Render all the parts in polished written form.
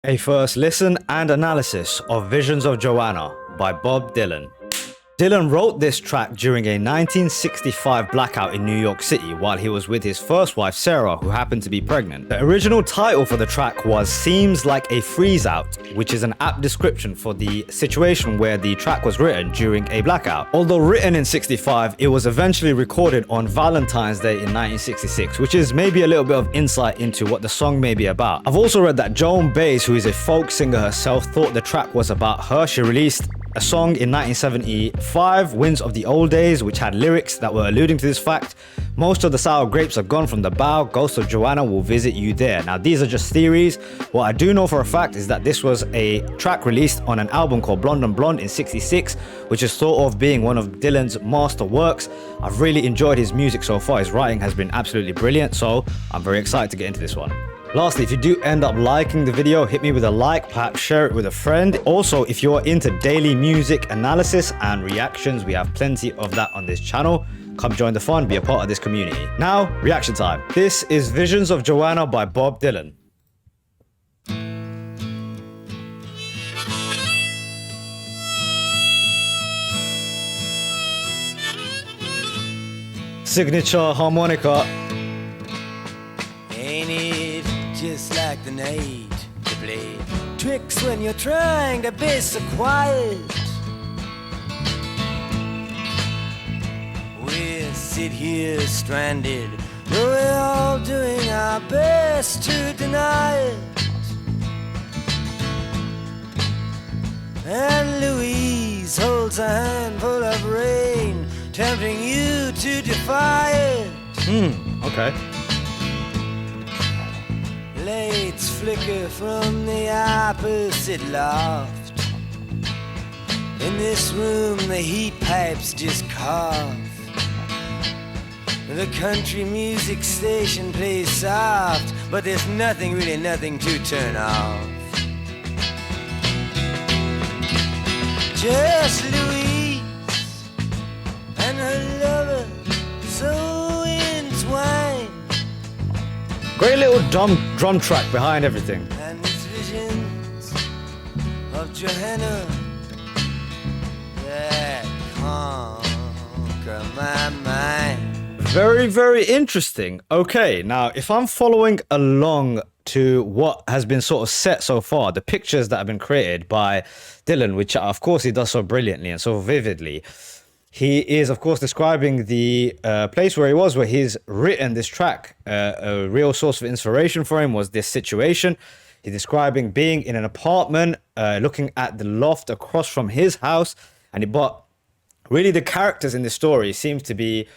A first listen and analysis of Visions of Johanna by Bob Dylan. Dylan wrote this track during a 1965 blackout in New York City while he was with his first wife Sarah, who happened to be pregnant. The original title for the track was Seems Like a Freeze Out, which is an apt description for the situation where the track was written during a blackout. Although written in 65, it was eventually recorded on Valentine's Day in 1966, which is maybe a little bit of insight into what the song may be about. I've also read that Joan Baez, who is a folk singer herself, thought the track was about her. She released a song in 1975, Winds of the Old Days, which had lyrics that were alluding to this fact. Most of the sour grapes are gone from the bough, Ghost of Johanna will visit you there. Now, these are just theories. What I do know for a fact is that this was a track released on an album called Blonde on Blonde in 66, which is thought of being one of Dylan's master works. I've really enjoyed his music so far. His writing has been absolutely brilliant, so I'm very excited to get into this one. Lastly, if you do end up liking the video, hit me with a like, perhaps share it with a friend. Also, if you're into daily music analysis and reactions, we have plenty of that on this channel. Come join the fun, be a part of this community. Now, reaction time. This is Visions of Johanna by Bob Dylan. Signature harmonica. Ain't it just like the night to play tricks when you're trying to be so quiet? We sit here stranded, though we're all doing our best to deny it. And Louise holds a handful of rain, tempting you to defy it. Okay. Lights flicker from the opposite loft. In this room the heat pipes just cough. The country music station plays soft, but there's nothing, really nothing to turn off. Just Louise and her lover so entwined. Great little drum track behind everything. And these visions of Johanna that conquer my mind. Very, very interesting. Okay, now if I'm following along to what has been sort of set so far, the pictures that have been created by Dylan, which of course he does so brilliantly and so vividly, he is, of course, describing the place where he was, where he's written this track. A real source of inspiration for him was this situation. He's describing being in an apartment, looking at the loft across from his house. But really the characters in this story seems to be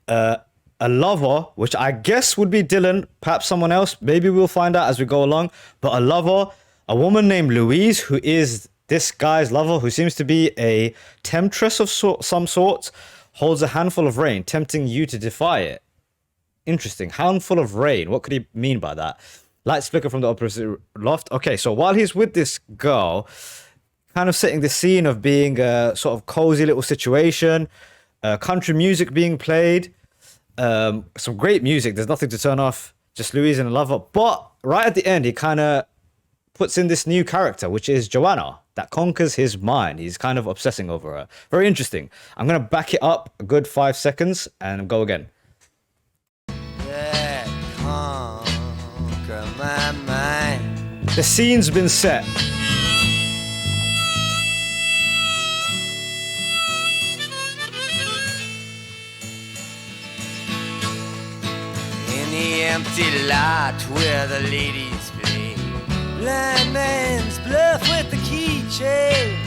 a lover, which I guess would be Dylan, perhaps someone else. Maybe we'll find out as we go along. But a lover, a woman named Louise, who is this guy's lover, who seems to be a temptress of some sort, holds a handful of rain, tempting you to defy it. Interesting. Handful of rain. What could he mean by that? Lights flicker from the opposite loft. Okay, so while he's with this girl, kind of setting the scene of being a sort of cozy little situation, country music being played, some great music. There's nothing to turn off. Just Louise and a lover. But right at the end, he kind of puts in this new character, which is Johanna, that conquers his mind. He's kind of obsessing over her. Very interesting. I'm going to back it up a good 5 seconds and go again. That conquer my mind. The scene's been set. In the empty lot where the ladies play blind man's bluff with the keychain.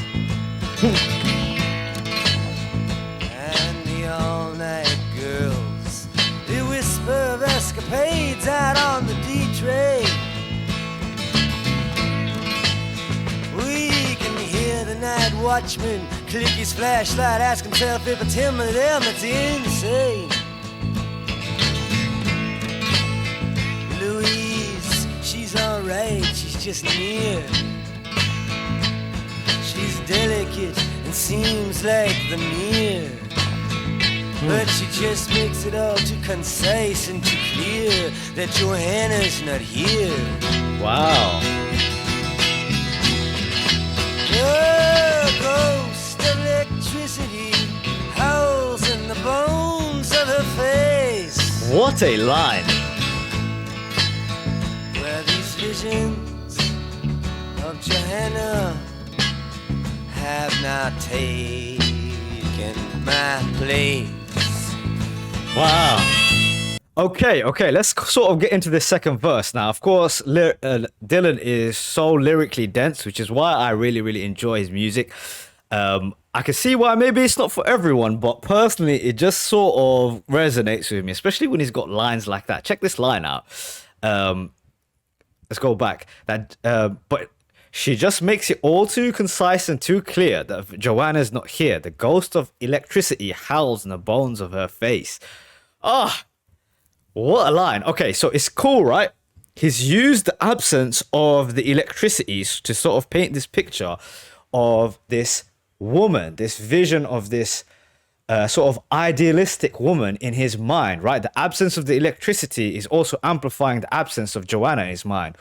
And the all-night girls, they whisper of escapades out on the D-train. We can hear the night watchman click his flashlight, ask himself if it's him or them that's insane. Louise, she's alright, she's just near. She's delicate and seems like the mirror. But she just makes it all too concise and too clear that Johanna's not here. Wow. What a line. Where these visions of Johanna have not taken my place. Wow. Okay, let's sort of get into this second verse now. Of course, Dylan is so lyrically dense, which is why I really, really enjoy his music. I can see why maybe it's not for everyone, but personally, it just sort of resonates with me, especially when he's got lines like that. Check this line out. Let's go back. But she just makes it all too concise and too clear that Joanna's not here. The ghost of electricity howls in the bones of her face. Ah, what a line. Okay, so it's cool, right? He's used the absence of the electricities to sort of paint this picture of this woman, this vision of this sort of idealistic woman in his mind, right? The absence of the electricity is also amplifying the absence of Joanna in his mind.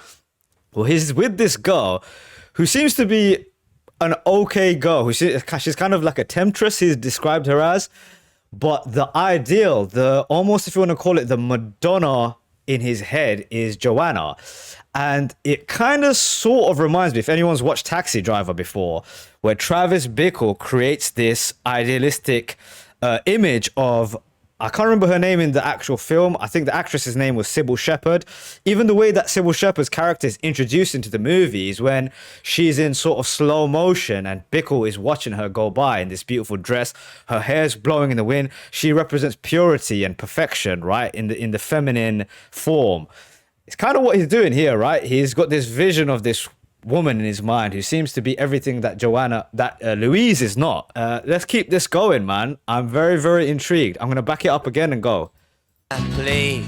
Well, he's with this girl who seems to be an okay girl. She's kind of like a temptress, he's described her as. But the ideal, almost if you want to call it the Madonna in his head is Joanna. And it kind of sort of reminds me, if anyone's watched Taxi Driver before, where Travis Bickle creates this idealistic image of, I can't remember her name in the actual film. I think the actress's name was Sybil Shepherd. Even the way that Sybil Shepherd's character is introduced into the movie is when she's in sort of slow motion and Bickle is watching her go by in this beautiful dress. Her hair's blowing in the wind. She represents purity and perfection, right? In the feminine form. It's kind of what he's doing here, right? He's got this vision of this woman in his mind who seems to be everything that Louise is not. Let's keep this going, man. I'm very, very intrigued. I'm going to back it up again and go. Please.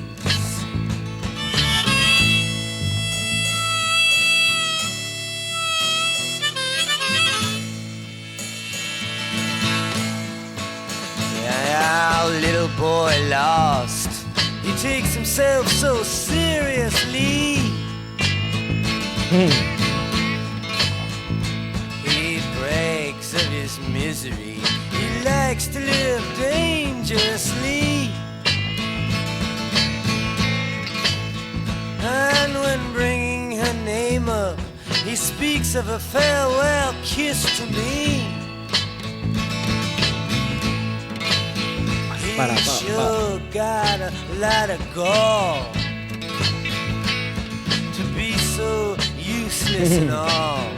Yeah, our little boy lost. He takes himself so seriously. He brags of his misery. He likes to live dangerously. And when bringing her name up, he speaks of a farewell kiss to me. He sure got a lot of gall to be so useless and all,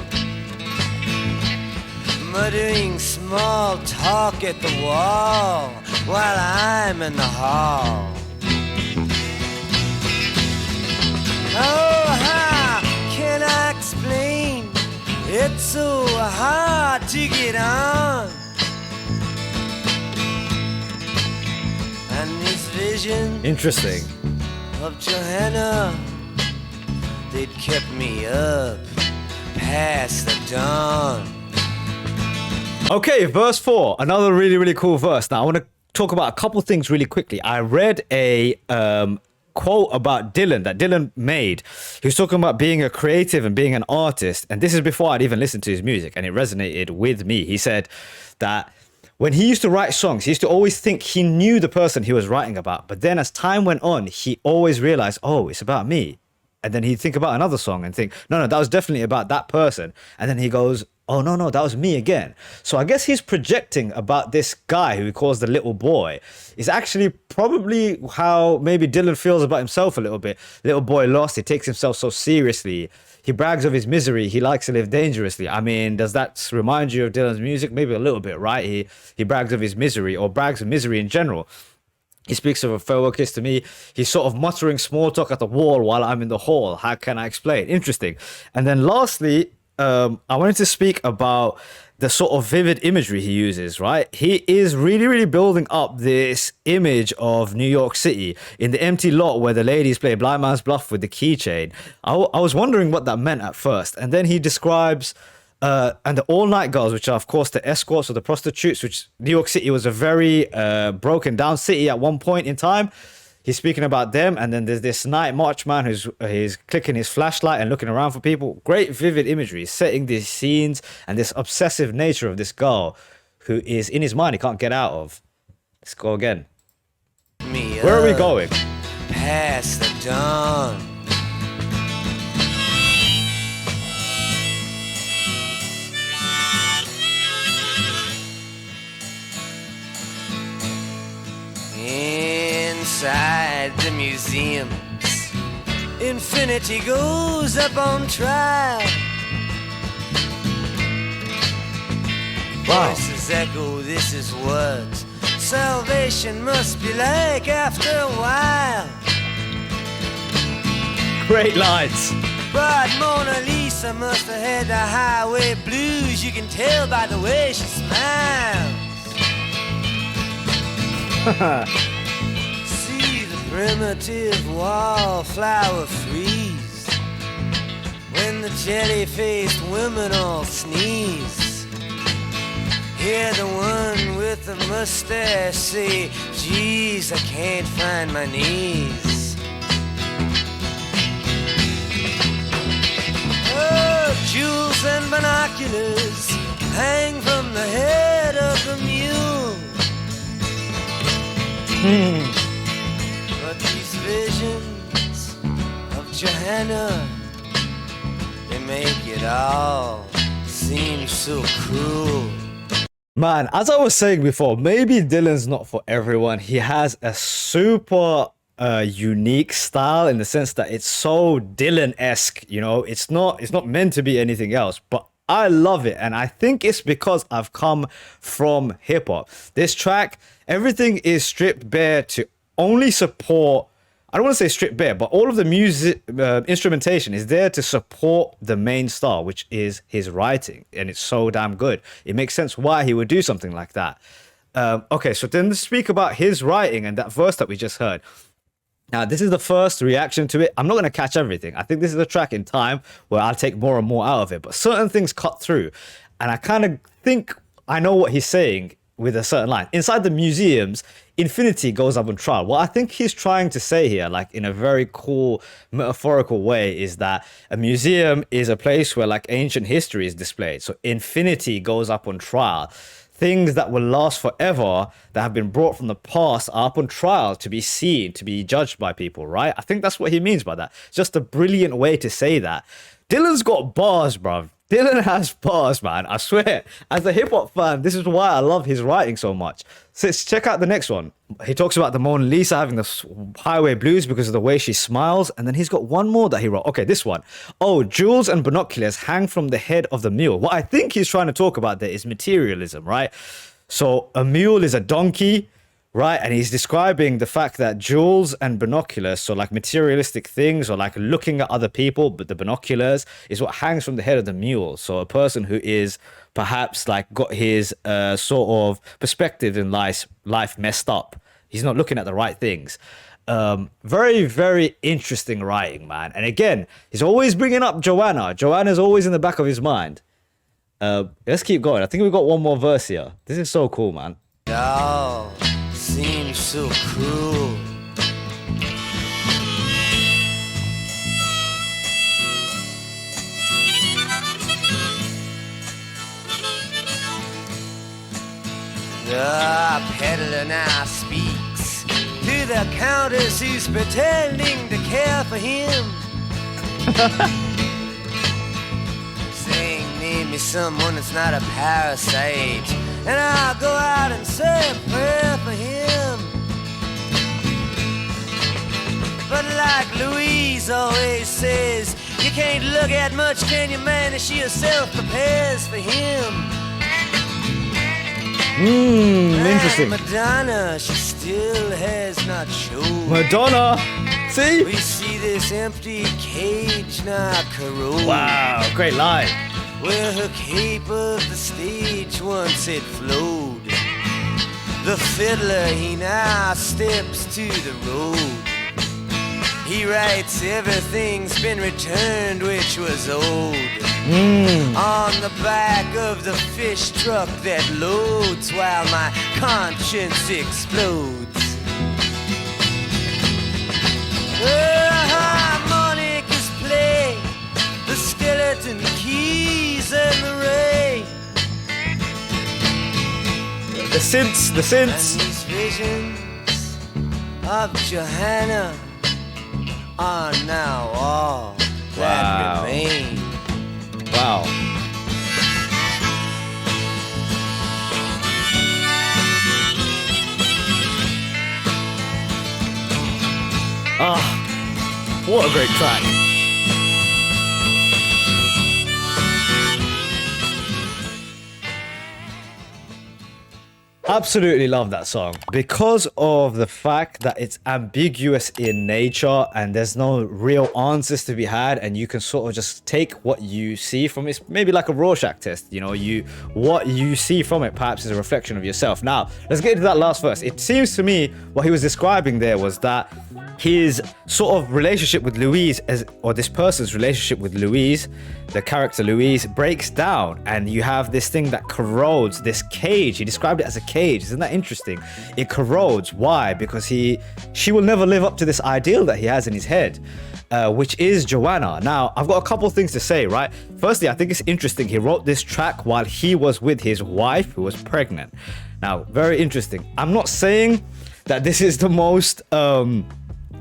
muttering small talk at the wall while I'm in the hall. Oh, how can I explain? It's so hard to get on. And these visions Interesting. of Johanna, they'd kept me up past the dawn. Okay, verse 4. Another really, really cool verse. Now, I want to talk about a couple things really quickly. I read a quote about Dylan that Dylan made. He was talking about being a creative and being an artist. And this is before I'd even listened to his music, and it resonated with me. He said that when he used to write songs, he used to always think he knew the person he was writing about. But then as time went on, he always realized, oh, it's about me. And then he'd think about another song and think, no, that was definitely about that person. And then he goes, oh, no, that was me again. So I guess he's projecting about this guy who he calls the little boy is actually probably how maybe Dylan feels about himself a little bit. Little boy lost. He takes himself so seriously. He brags of his misery. He likes to live dangerously. I mean, does that remind you of Dylan's music? Maybe a little bit, right? He brags of his misery, or brags of misery in general. He speaks of a farewell kiss to me. He's sort of muttering small talk at the wall while I'm in the hall. How can I explain? Interesting. And then lastly, I wanted to speak about the sort of vivid imagery he uses, right? He is really, really building up this image of New York City in the empty lot where the ladies play Blind Man's Bluff with the keychain. I was wondering what that meant at first. And then he describes and the all-night girls, which are, of course, the escorts or the prostitutes, which New York City was a very broken down city at one point in time. He's speaking about them. And then there's this night march man he's clicking his flashlight and looking around for people. Great vivid imagery, setting these scenes and this obsessive nature of this girl who is in his mind he can't get out of. Let's go again. Where are we going? past the dawn. Inside the museums, infinity goes up on trial. Wow. Voices echo, this is what salvation must be like after a while. Great lines. But Mona Lisa must have had the highway blues. You can tell by the way she smiles. See the primitive wallflower freeze when the jelly-faced women all sneeze. Hear the one with the mustache say, geez, I can't find my knees. Oh, jewels and binoculars hang from the head of the mule. But these visions of Johanna, they make it all seem so cruel. Man, as I was saying before, maybe Dylan's not for everyone. He has a super unique style in the sense that it's so Dylan-esque, you know. It's not meant to be anything else, but I love it, and I think it's because I've come from hip-hop. This track, everything is stripped bare to only support, I don't want to say stripped bare, but all of the music instrumentation is there to support the main star, which is his writing, and it's so damn good. It makes sense why he would do something like that. Okay, so then to speak about his writing and that verse that we just heard. Now, this is the first reaction to it. I'm not going to catch everything. I think this is a track in time where I'll take more and more out of it, but certain things cut through, and I kind of think I know what he's saying with a certain line. Inside the museums, infinity goes up on trial. What I think he's trying to say here, like in a very cool metaphorical way, is that a museum is a place where like ancient history is displayed. So infinity goes up on trial. Things that will last forever, that have been brought from the past, are up on trial to be seen, to be judged by people, right? I think that's what he means by that. It's just a brilliant way to say that. Dylan's got bars, bruv. Dylan has bars, man. I swear. As a hip-hop fan, this is why I love his writing so much. So let's check out the next one. He talks about the Mona Lisa having the highway blues because of the way she smiles. And then he's got one more that he wrote. Okay, this one. Oh, jewels and binoculars hang from the head of the mule. What I think he's trying to talk about there is materialism, right? So a mule is a donkey, right? And he's describing the fact that jewels and binoculars, so like materialistic things or like looking at other people, but the binoculars is what hangs from the head of the mule. So a person who is perhaps like got his sort of perspective in life messed up. He's not looking at the right things. Very, very interesting writing, man. And again, he's always bringing up Johanna. Johanna's always in the back of his mind. Let's keep going. I think we've got one more verse here. This is so cool, man. Oh, seems so cruel. The peddler now speaks to the countess who's pretending to care for him. Saying, name me someone that's not a parasite, and I'll go out and say a prayer for him. But like Louise always says, you can't look at much, can you, man? And she herself prepares for him. Interesting. And Madonna, she still has not shown. Madonna, see? We see this empty cage now corrode. Wow, great line. Where her cape of the stage once had flowed. The fiddler, he now steps to the road. He writes everything's been returned which was old. On the back of the fish truck that loads while my conscience explodes. The harmonicas play, the skeleton keys and the ray. The synths. And these visions of Johanna, are now all Wow. that remain. Wow. Ah, what a great track. Absolutely love that song because of the fact that it's ambiguous in nature and there's no real answers to be had, and you can sort of just take what you see from it. Maybe like a Rorschach test, you know, what you see from it perhaps is a reflection of yourself. Now, let's get into that last verse. It seems to me what he was describing there was that his sort of relationship with Louise, or this person's relationship with Louise, the character Louise, breaks down, and you have this thing that corrodes, this cage. He described it as a cage. Isn't that interesting? It corrodes. Why? Because she will never live up to this ideal that he has in his head, which is Johanna. Now, I've got a couple things to say, right? Firstly, I think it's interesting. He wrote this track while he was with his wife, who was pregnant. Now, very interesting. I'm not saying that this is the most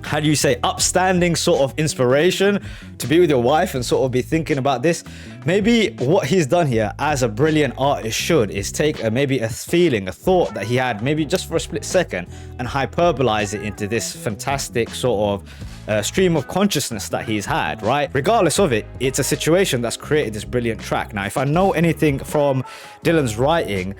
how do you say, upstanding sort of inspiration to be with your wife and sort of be thinking about this. Maybe what he's done here, as a brilliant artist should, is take maybe a feeling, a thought that he had maybe just for a split second and hyperbolize it into this fantastic sort of stream of consciousness that he's had, right? Regardless of it, it's a situation that's created this brilliant track. Now, if I know anything from Dylan's writing,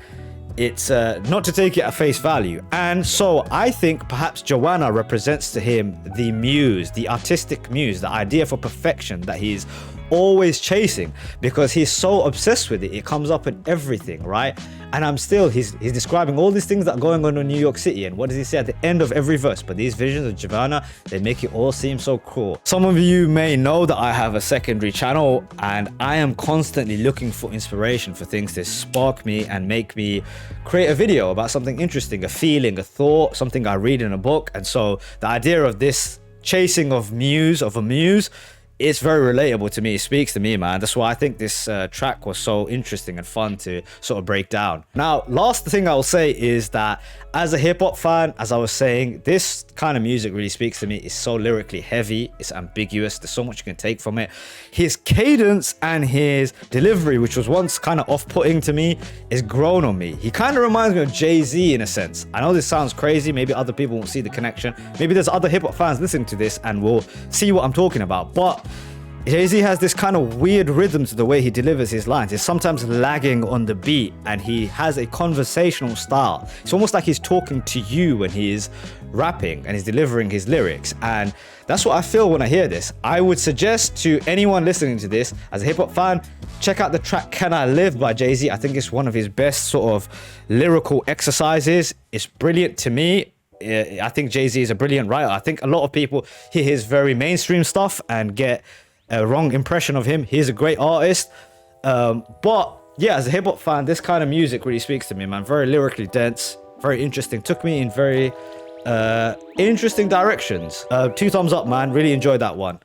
it's not to take it at face value. And so I think perhaps Johanna represents to him the muse, the artistic muse, the idea for perfection that he's always chasing, because he's so obsessed with it. It comes up in everything, right? And he's describing all these things that are going on in New York City. And what does he say at the end of every verse? But these visions of Johanna, they make it all seem so cruel. Some of you may know that I have a secondary channel, and I am constantly looking for inspiration for things to spark me and make me create a video about something interesting, a feeling, a thought, something I read in a book. And so the idea of this chasing of a muse, it's very relatable to me. It speaks to me, man. That's why I think this track was so interesting and fun to sort of break down. Now, last thing I'll say is that as a hip-hop fan, as I was saying, this kind of music really speaks to me. It's so lyrically heavy. It's ambiguous. There's so much you can take from it. His cadence and his delivery, which was once kind of off-putting to me, is grown on me. He kind of reminds me of Jay-Z in a sense. I know this sounds crazy. Maybe other people won't see the connection. Maybe there's other hip-hop fans listening to this and will see what I'm talking about. But Jay-Z has this kind of weird rhythm to the way he delivers his lines. He's sometimes lagging on the beat, and he has a conversational style. It's almost like he's talking to you when he is rapping and he's delivering his lyrics. And that's what I feel when I hear this. I would suggest to anyone listening to this, as a hip-hop fan, check out the track Can I Live by Jay-Z. I think it's one of his best sort of lyrical exercises. It's brilliant to me. I think Jay-Z is a brilliant writer. I think a lot of people hear his very mainstream stuff and get a wrong impression of him. He's a great artist, but yeah, as a hip-hop fan, this kind of music really speaks to me, man. Very lyrically dense, very interesting, took me in very interesting directions. 2 thumbs up, man. Really enjoyed that one.